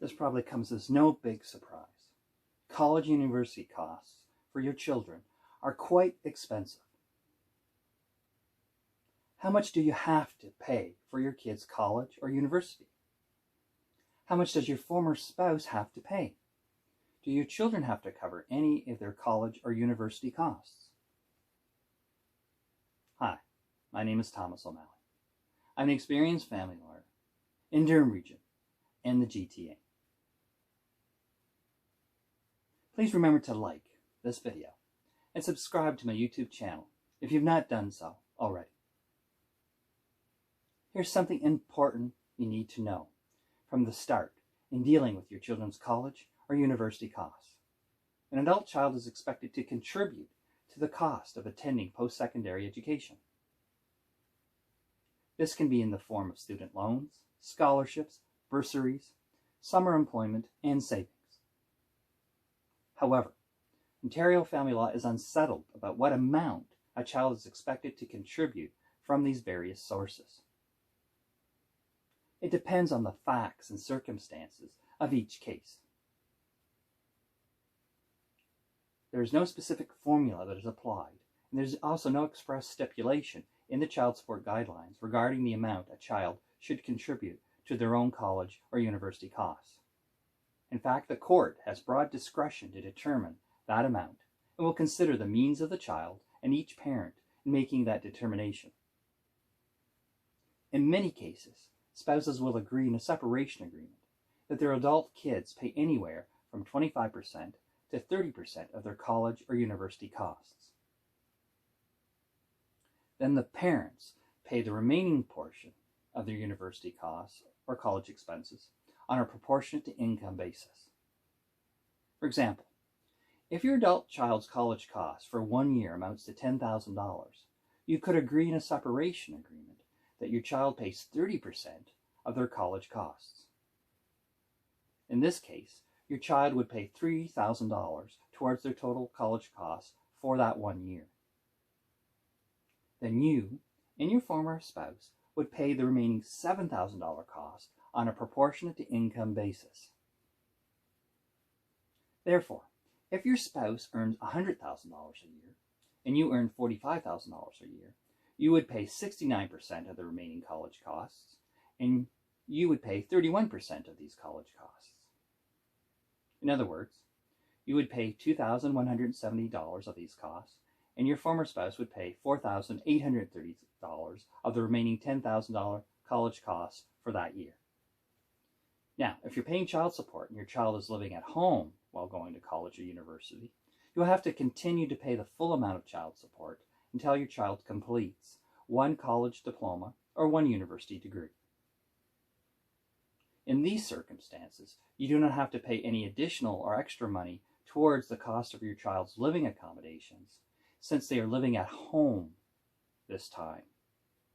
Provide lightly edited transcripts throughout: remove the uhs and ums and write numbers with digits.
This probably comes as no big surprise. College and university costs for your children are quite expensive. How much do you have to pay for your kids' college or university? How much does your former spouse have to pay? Do your children have to cover any of their college or university costs? Hi, my name is Thomas O'Malley. I'm an experienced family lawyer in Durham Region and the GTA. Please remember to like this video and subscribe to my YouTube channel if you've not done so already. Here's something important you need to know from the start in dealing with your children's college or university costs. An adult child is expected to contribute to the cost of attending post-secondary education. This can be in the form of student loans, scholarships, bursaries, summer employment, and savings. However, Ontario family law is unsettled about what amount a child is expected to contribute from these various sources. It depends on the facts and circumstances of each case. There is no specific formula that is applied, and there is also no express stipulation in the child support guidelines regarding the amount a child should contribute to their own college or university costs. In fact, the court has broad discretion to determine that amount and will consider the means of the child and each parent in making that determination. In many cases, spouses will agree in a separation agreement that their adult kids pay anywhere from 25% to 30% of their college or university costs. Then the parents pay the remaining portion of their university costs or college expenses on a proportionate to income basis. For example, if your adult child's college cost for 1 year amounts to $10,000, you could agree in a separation agreement that your child pays 30% of their college costs. In this case, your child would pay $3,000 towards their total college costs for that 1 year. Then you and your former spouse would pay the remaining $7,000 cost on a proportionate to income basis. Therefore, if your spouse earns $100,000 a year and you earn $45,000 a year, you would pay 69% of the remaining college costs, and you would pay 31% of these college costs. In other words, you would pay $2,170 of these costs, and your former spouse would pay $4,830 of the remaining $10,000 college costs for that year. Now, if you're paying child support and your child is living at home while going to college or university, you'll have to continue to pay the full amount of child support until your child completes one college diploma or one university degree. In these circumstances, you do not have to pay any additional or extra money towards the cost of your child's living accommodations, since they are living at home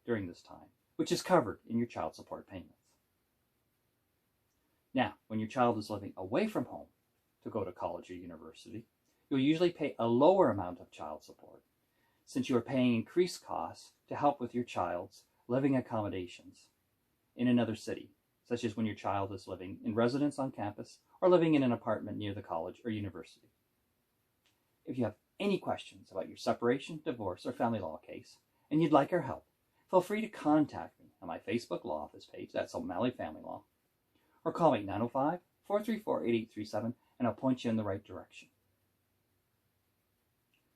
during this time, which is covered in your child support payments. Now, when your child is living away from home to go to college or university, you'll usually pay a lower amount of child support, since you are paying increased costs to help with your child's living accommodations in another city, such as when your child is living in residence on campus or living in an apartment near the college or university. If you have any questions about your separation, divorce, or family law case, and you'd like our help, feel free to contact me on my Facebook Law Office page, that's O'Malley Family Law, or call me at 905-434-8837, and I'll point you in the right direction.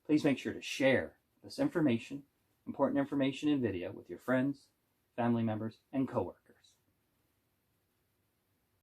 Please make sure to share this information, important information in video, with your friends, family members, and coworkers.